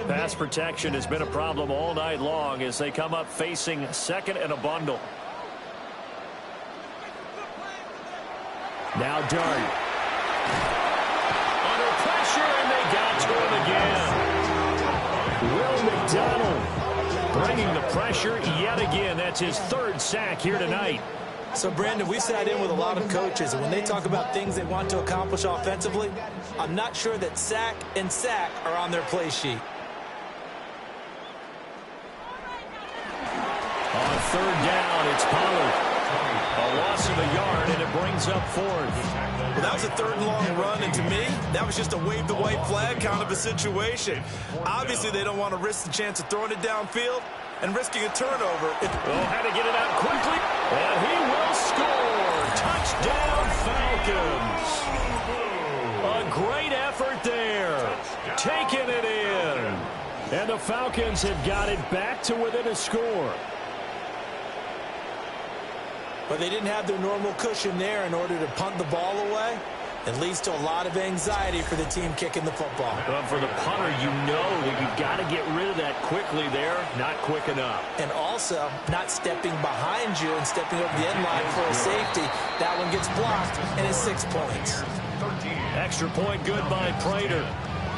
Pass protection has been a problem all night long as they come up facing second and a bundle. Now Dart. Under pressure, and they got to him again. Will McDonald bringing the pressure yet again. That's his third sack here tonight. So, Brandon, we sat in with a lot of coaches, and when they talk about things they want to accomplish offensively, I'm not sure that sack and sack are on their play sheet. On third down, it's Pollard. A loss of a yard, and it brings up fourth. Well, that was a third and long run, and to me, that was just a wave the white flag kind of a situation. Obviously, they don't want to risk the chance of throwing it downfield and risking a turnover. Had to get it out quickly, and he will score. Touchdown, Falcons. A great effort there. Taking it in. And the Falcons have got it back to within a score. But they didn't have their normal cushion there in order to punt the ball away. It leads to a lot of anxiety for the team kicking the football. Well, for the punter, you know that you've got to get rid of that quickly there. Not quick enough. And also, not stepping behind you and stepping over the end line for a safety. That one gets blocked, and it's 6 points. Extra point good by Prater.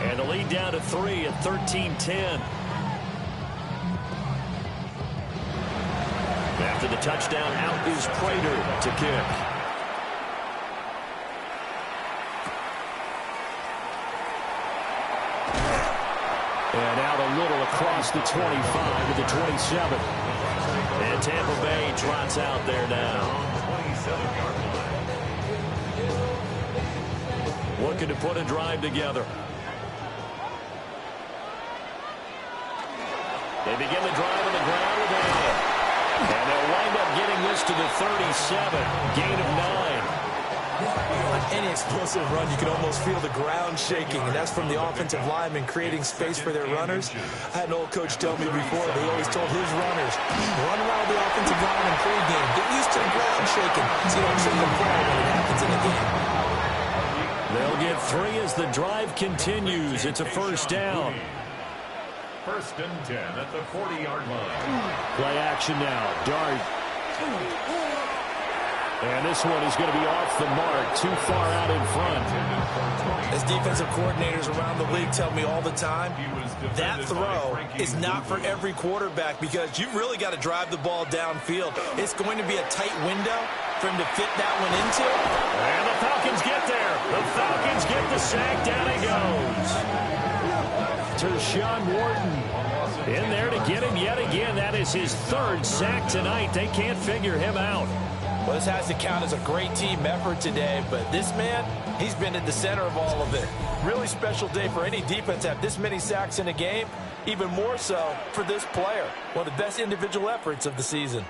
And the lead down to 3 at 13-10. After the touchdown, out is Prater to kick. And out a little across the 25 to the 27. And Tampa Bay trots out there now. Looking to put a drive together. They begin the drive on the ground with a and they'll wind up getting this to the 37. Gain of 9. On any explosive run, you can almost feel the ground shaking, and that's from the offensive linemen creating space for their runners. I had an old coach tell me before, they always told his runners, run around the offensive line in pregame. Get used to the ground shaking so you don't trip and fall when it happens in the game. They'll get 3 as the drive continues. It's a first down. First and 10 at the 40-yard line. Play action now. Dart. And this one is going to be off the mark, too far out in front. As defensive coordinators around the league tell me all the time, that throw is not for every quarterback because you've really got to drive the ball downfield. It's going to be a tight window for him to fit that one into. And the Falcons get there. The Falcons get the sack. Down he goes. Tershawn Wharton in there to get him yet again. That is his third sack tonight. They can't figure him out. Well, this has to count as a great team effort today, but this man, he's been at the center of all of it. Really special day for any defense to have this many sacks in a game, even more so for this player. One of the best individual efforts of the season.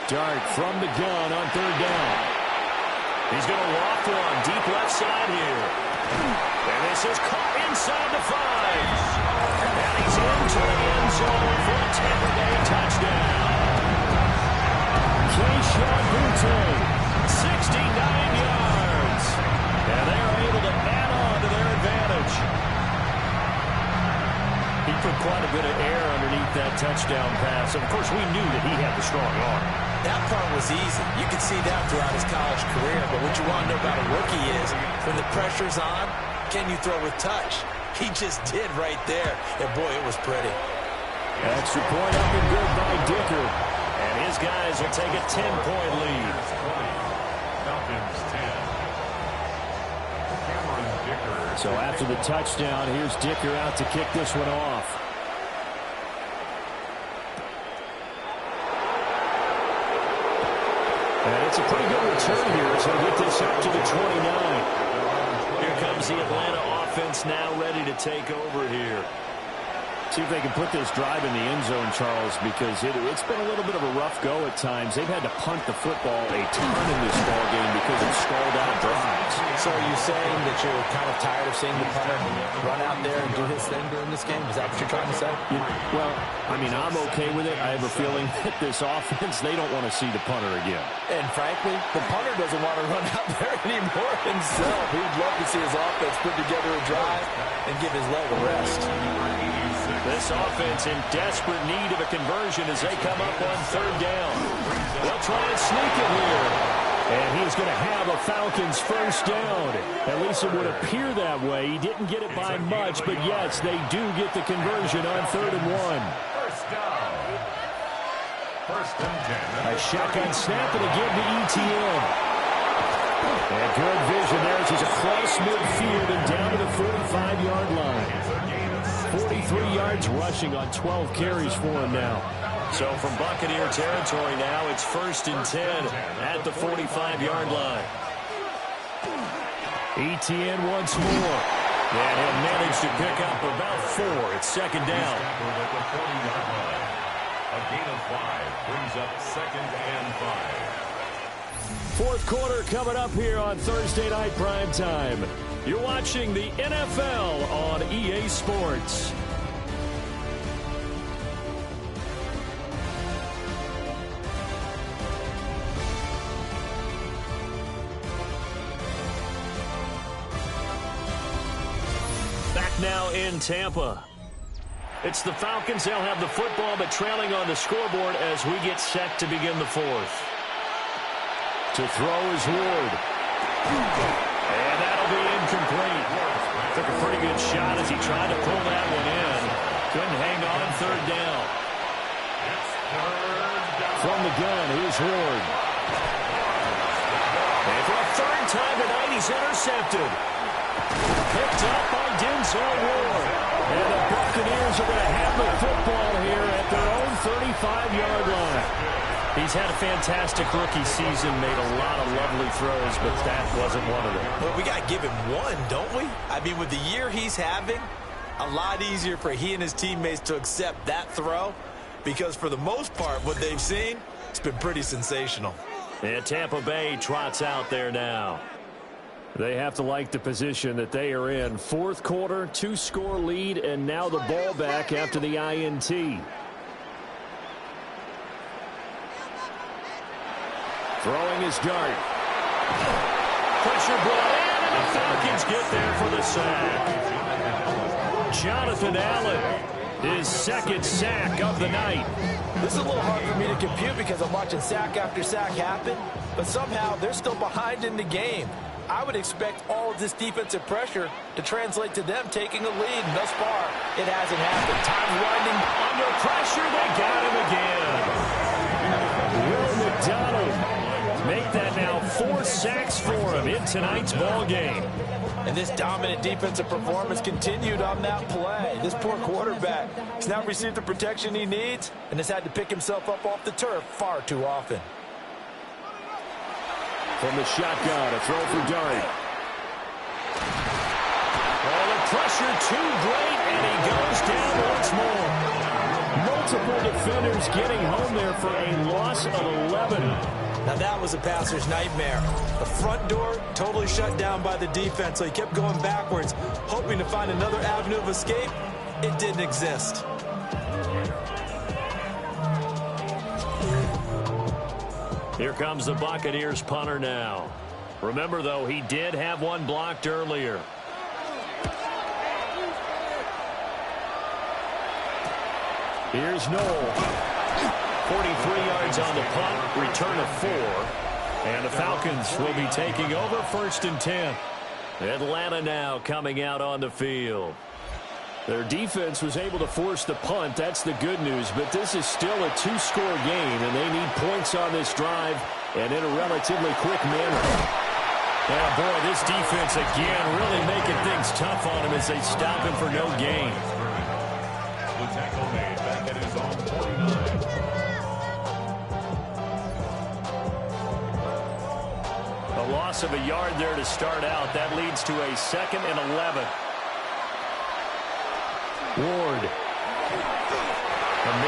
Dart from the gun on third down. He's going to loft one deep left side here. And this is caught inside the 5. And he's into the end zone for a Tampa Bay touchdown. Keyshawn Butte, 69 yards. And they are able to add on to their advantage. He put quite a bit of air underneath that touchdown pass. Of course, we knew that he had the strong arm. That part was easy. You could see that throughout his college career. But what you want to know about a rookie is when the pressure's on, can you throw with touch? He just did right there. And, boy, it was pretty. Extra point up and good by Dicker. And his guys will take a 10-point lead. Falcons 10. So after the touchdown, here's Dicker out to kick this one off. And it's a pretty good return here as they get this up to the 29. Here comes the Atlanta offense now ready to take over here. See if they can put this drive in the end zone, Charles, because it's been a little bit of a rough go at times. They've had to punt the football a ton in this ball game because of stalled out drives. So are you saying that you're kind of tired of seeing the punter run out there and do his thing during this game? Is that what you're trying to say? Well, I mean, I'm okay with it. I have a feeling that this offense, they don't want to see the punter again. And frankly, the punter doesn't want to run out there anymore himself. He'd love to see his offense put together a drive and give his leg a rest. This offense in desperate need of a conversion as they come up on third down. They'll try and sneak it here. And he's going to have a Falcons first down. At least it would appear that way. He didn't get it by much, but yes, they do get the conversion on 3rd and 1. First down. First and 10. A shotgun snap and again to ETN. And good vision there as he's across midfield and down to the 45-yard line. 43 yards rushing on 12 carries for him now. So from Buccaneer territory now, it's 1st and 10 at the 45-yard line. ETN once more. And he'll manage to pick up about 4. It's 2nd down. At the 40-yard line. A gain of 5 brings up 2nd and 5. 4th quarter coming up here on Thursday Night Primetime. You're watching the NFL on EA Sports. Back now in Tampa. It's the Falcons. They'll have the football, but trailing on the scoreboard as we get set to begin the 4th. To throw is Ward. And that'll be incomplete. Took a pretty good shot as he tried to pull that one in. Couldn't hang on 3rd down. From the gun, here's Ward. And for a 3rd time tonight, he's intercepted. Picked up by Denzel Ward. And the Buccaneers are going to have the football here at their own 35-yard line. He's had a fantastic rookie season, made a lot of lovely throws, but that wasn't one of them. Well, we got to give him one, don't we? I mean, with the year he's having, a lot easier for he and his teammates to accept that throw because for the most part, what they've seen, it's been pretty sensational. And Tampa Bay trots out there now. They have to like the position that they are in. 4th quarter, 2-score lead, and now the ball back after the INT. Throwing his dart. Pressure brought in, and the Falcons get there for the sack. Jonathan Allen, his 2nd sack of the night. This is a little hard for me to compute because I'm watching sack after sack happen, but somehow they're still behind in the game. I would expect all of this defensive pressure to translate to them taking a lead, and thus far, it hasn't happened. Time winding Under pressure, they got him again. Will McDonald make that now 4 sacks for him in tonight's ball game. And this dominant defensive performance continued on that play. This poor quarterback has not received the protection he needs and has had to pick himself up off the turf far too often. From the shotgun, a throw for Dart. Oh, the pressure too great, and he goes down once more. Multiple defenders getting home there for a loss of 11. Now that was a passer's nightmare. The front door totally shut down by the defense, so he kept going backwards, hoping to find another avenue of escape. It didn't exist. Here comes the Buccaneers punter now. Remember, though, he did have one blocked earlier. Here's Noel. 43 yards on the punt, return of 4. And the Falcons will be taking over 1st and 10. Atlanta now coming out on the field. Their defense was able to force the punt. That's the good news. But this is still a 2-score game, and they need points on this drive and in a relatively quick manner. Oh, boy, this defense again really making things tough on him as they stop him for no gain. The tackle made back at his own 49. A loss of a yard there to start out. That leads to a 2nd and 11. Ward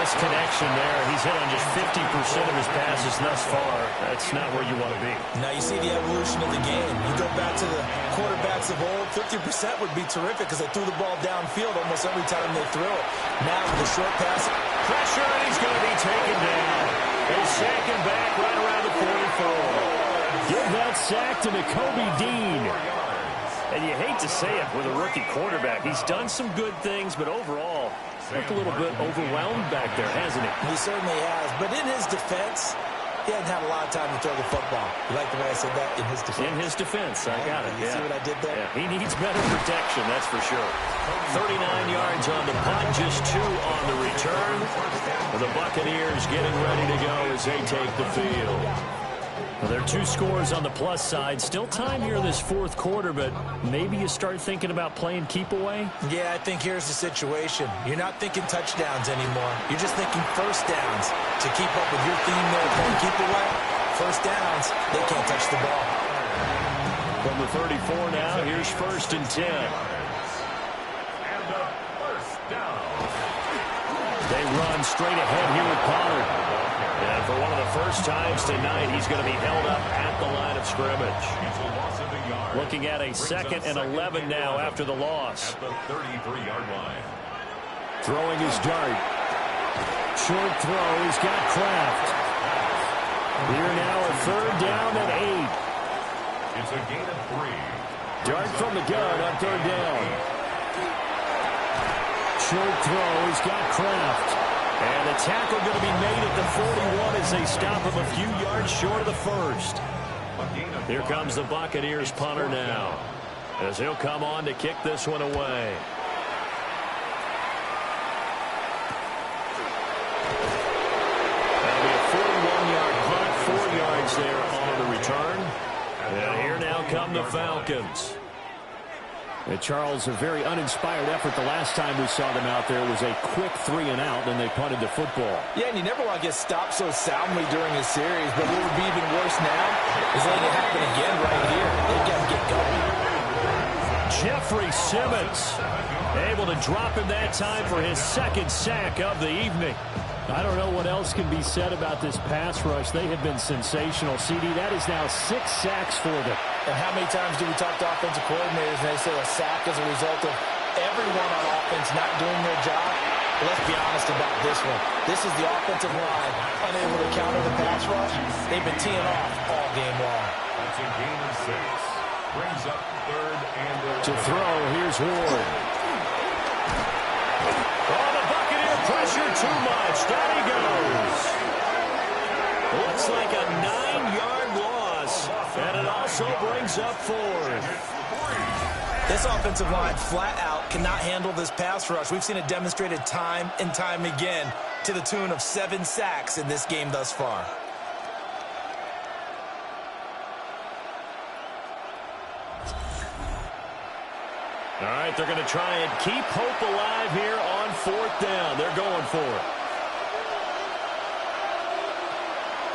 Nice connection there. He's hit on just 50% of his passes thus far. That's not where you want to be. Now you see the evolution of the game. You go back to the quarterbacks of old, 50% would be terrific because they threw the ball downfield almost every time they threw it. Now with the short pass. Pressure, and he's going to be taken down. They sack him back right around the 44. Give that sack to Nakobe Dean. And you hate to say it with a rookie quarterback. He's done some good things, but overall, looked a little bit overwhelmed back there, hasn't he? He certainly has. But in his defense, he hasn't had a lot of time to throw the football. You like the way I said that? In his defense. In his defense. I got it. You see what I did there? Yeah. He needs better protection, that's for sure. 39 yards on the punt, just 2 on the return. The Buccaneers getting ready to go as they take the field. Well, there are 2 scores on the plus side. Still time here in this fourth quarter, but maybe you start thinking about playing keep away? Yeah, I think here's the situation. You're not thinking touchdowns anymore. You're just thinking first downs. To keep up with your theme there, playing keep away, first downs, they can't touch the ball. From the 34 now, here's 1st and 10. They run straight ahead here with Pollard. And for one of the first times tonight, he's going to be held up at the line of scrimmage. Looking at a 2nd and 11 now after the loss. At the 33-yard line. Throwing his dart. Short throw. He's got Kraft. Here now a 3rd down and 8. It's a gain of 3. Dart from the gun on 3rd down. Short throw. He's got Kraft. And the tackle going to be made at the 41 as they stop him a few yards short of the 1st. Here comes the Buccaneers punter now, as he'll come on to kick this one away. That'll be a 41-yard punt, 4 yards there on the return. And here now come the Falcons. And Charles, a very uninspired effort the last time we saw them out there. It was a quick 3 and out, and they punted the football. Yeah, and you never want to get stopped so soundly during a series, but what would be even worse now is letting it happen again right here. They've got to get going. Jeffrey Simmons able to drop him that time for his 2nd sack of the evening. I don't know what else can be said about this pass rush. They have been sensational. CD, that is now 6 sacks for them. And how many times do we talk to offensive coordinators and they say a sack is a result of everyone on offense not doing their job? Well, let's be honest about this one. This is the offensive line unable to counter the pass rush. They've been teeing off all game long. That's a gain of 6. Brings up 3rd and 11. To throw, here's Ward. Oh, the Buccaneer pressure too much. Down he goes. Looks like a 9-yard loss. And it also brings up 4th. This offensive line flat out cannot handle this pass rush. We've seen it demonstrated time and time again to the tune of 7 sacks in this game thus far. All right, they're going to try and keep hope alive here on 4th down. They're going for it.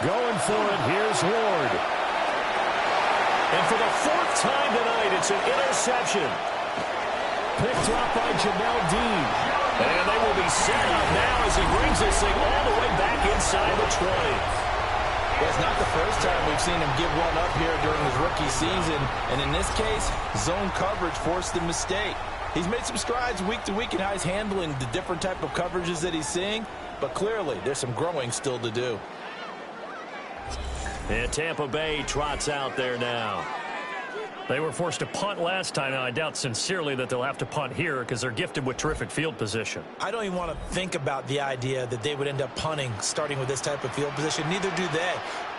Going for it. Here's Ward. And for the 4th time tonight, it's an interception. Picked up by Jamel Dean. And they will be set up now as he brings this thing all the way back inside the 20. Well, it's not the first time we've seen him give one up here during his rookie season. And in this case, zone coverage forced the mistake. He's made some strides week to week in how he's handling the different type of coverages that he's seeing. But clearly, there's some growing still to do. And Tampa Bay trots out there now. They were forced to punt last time. Now, I doubt sincerely that they'll have to punt here because they're gifted with terrific field position. I don't even want to think about the idea that they would end up punting starting with this type of field position. Neither do they.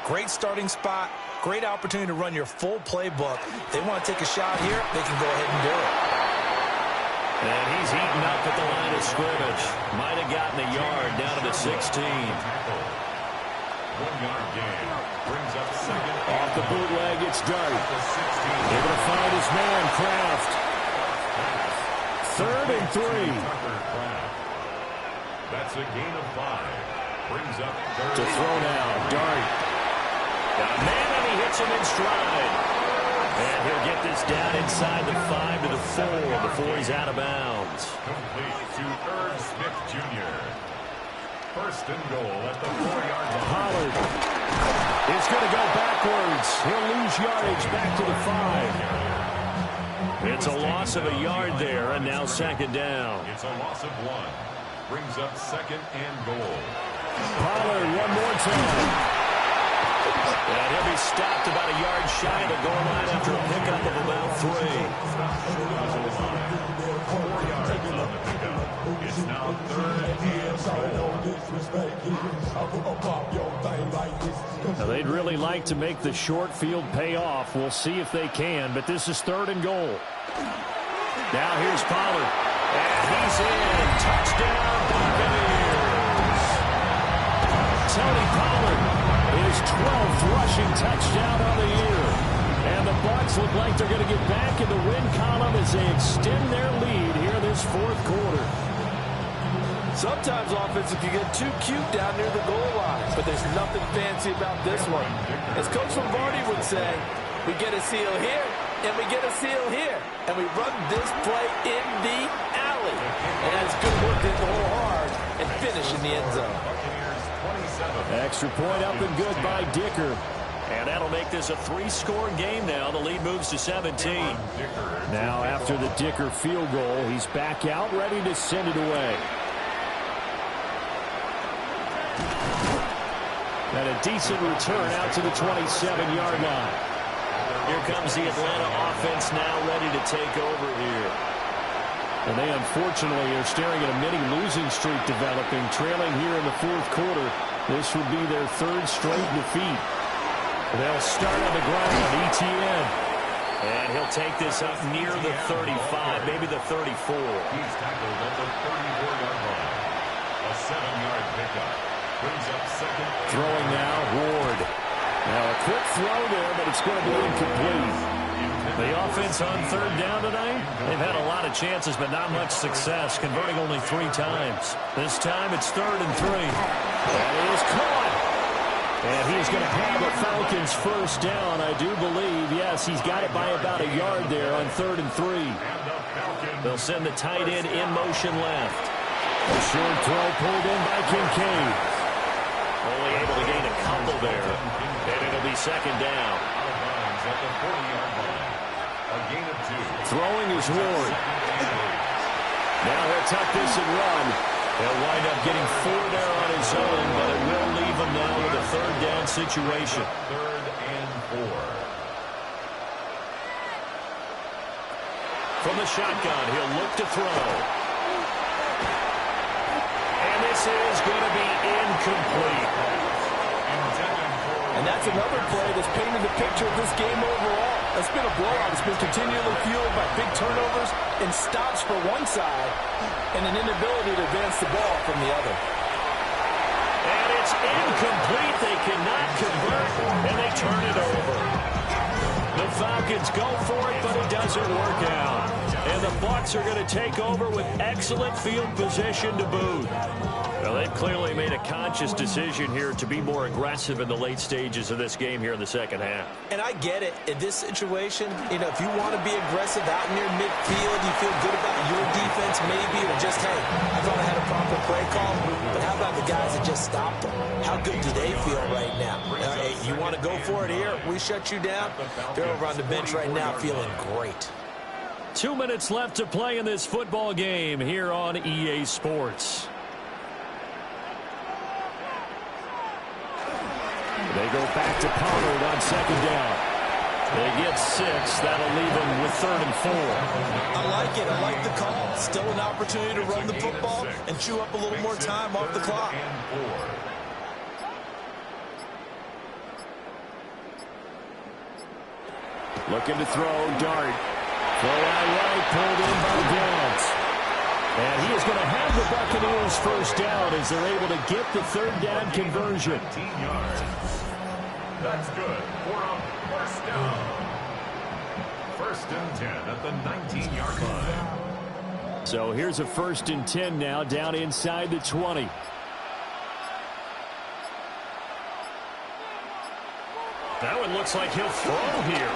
Great starting spot, great opportunity to run your full playbook. If they want to take a shot here, they can go ahead and do it. And he's eaten up at the line of scrimmage. Might have gotten a yard down to the 16. 1-yard gain. Brings up 2nd. Off the bootleg, it's Dart. Able to find his man, Kraft. 3rd and 3. That's a gain of 5. Brings up 3rd. To throw now, Dart. Got a man, and he hits him in stride. And he'll get this down inside the 5 to the 4 before he's out of bounds. Complete to Irv Smith Jr. First and goal at the 4-yard line. Pollard is going to go backwards. He'll lose yardage back to the 5. It's a loss of a yard there, and now second down. It's a loss of 1. Brings up second and goal. Pollard one more time. And he'll be stopped about a yard shy of the goal line after a pickup of about 3. 4 yards on the pickup. It's now third and goal. Now they'd really like to make the short field pay off. We'll see if they can, but this is third and goal. Now here's Pollard. And he's in. Touchdown, Buccaneers. Tony Pollard, his 12th rushing touchdown on the year. And the Bucs look like they're going to get back in the win column as they extend their lead here this fourth quarter. Sometimes offense can get too cute down near the goal line, but there's nothing fancy about this one. As Coach Lombardi would say, we get a seal here, and we get a seal here, and we run this play in the alley. And it's good work to hit the hole hard and finish in the end zone. Extra point up and good by Dicker. And that'll make this a 3-score game now. The lead moves to 17. Now after the Dicker field goal, he's back out ready to send it away. And a decent return out to the 27-yard line. Here comes the Atlanta offense now ready to take over here. And they unfortunately are staring at a mini losing streak developing, trailing here in the fourth quarter. This would be their 3rd straight defeat. They'll start on the ground, ETN. And he'll take this up near the 35, maybe the 34. He's tackled at the 34-yard line. A 7-yard pickup. Brings up second. Throwing now, Ward. Now a quick throw there, but it's going to be incomplete. The offense on third down tonight, they've had a lot of chances, but not much success, converting only 3 times. This time it's 3rd and 3. And it is caught. And he's going to have a Falcons first down, I do believe. Yes, he's got it by about a yard there on 3rd and 3. They'll send the tight end in motion left. A short throw pulled in by Kincaid. Only able to gain a couple there. And it'll be second down. At the 40-yard line. A gain of 2. Throwing is Ward. Now he'll tuck this and run. He'll wind up getting 4 there on his own, but it will leave him now with a 3rd down situation. 3rd and 4. From the shotgun, he'll look to throw. And this is going to be incomplete. And that's another play that's painted the picture of this game overall. It's been a blowout. It's been continually fueled by big turnovers and stops for one side and an inability to advance the ball from the other. And it's incomplete. They cannot convert, and they turn it over. The Falcons go for it, but it doesn't work out. And the Bucs are going to take over with excellent field position to boot. Well, they've clearly made a conscious decision here to be more aggressive in the late stages of this game here in the second half. And I get it. In this situation, if you want to be aggressive out near midfield, you feel good about your defense maybe, or just, hey, I thought I had a proper play call. But how about the guys that just stopped them? How good do they feel right now? Hey, you want to go for it here? We shut you down? They're over on the bench right now feeling great. 2 minutes left to play in this football game here on EA Sports. They go back to Pollard on second down. They get 6. That'll leave them with 3rd and 4. I like it. I like the call. Still an opportunity to run the football and chew up a little more time off the clock. Looking to throw, Dart. Throw out right, pulled in by Grant. And he is going to have the Buccaneers first down as they're able to get the 3rd down conversion. 19 yards. That's good for a first down. 1st and 10 at the 19-yard line. So here's a 1st and 10 now down inside the 20. That one looks like he'll throw here.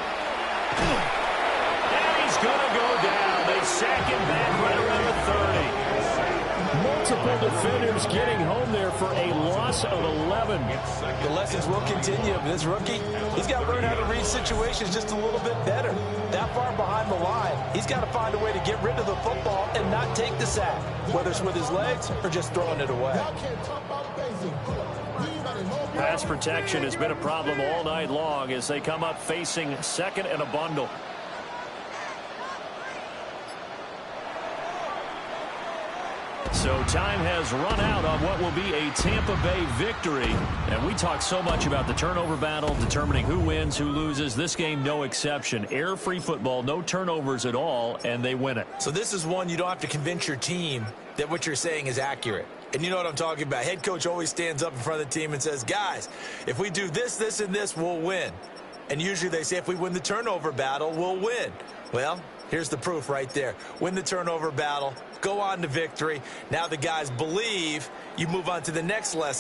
And he's going to go down. They sack him back right around the 30. Multiple defenders getting home there for a loss of 11. The lessons will continue. This rookie, he's got to learn how to read situations just a little bit better. That far behind the line, he's got to find a way to get rid of the football and not take the sack, whether it's with his legs or just throwing it away. Pass protection has been a problem all night long as they come up facing second and a bundle. So time has run out on what will be a Tampa Bay victory. And we talk so much about the turnover battle, determining who wins, who loses. This game, no exception. Error-free football, no turnovers at all, and they win it. So this is one you don't have to convince your team that what you're saying is accurate. And you know what I'm talking about. Head coach always stands up in front of the team and says, guys, if we do this, this, and this, we'll win. And usually they say if we win the turnover battle, we'll win. Well, here's the proof right there. Win the turnover battle, go on to victory. Now the guys believe. You move on to the next lesson.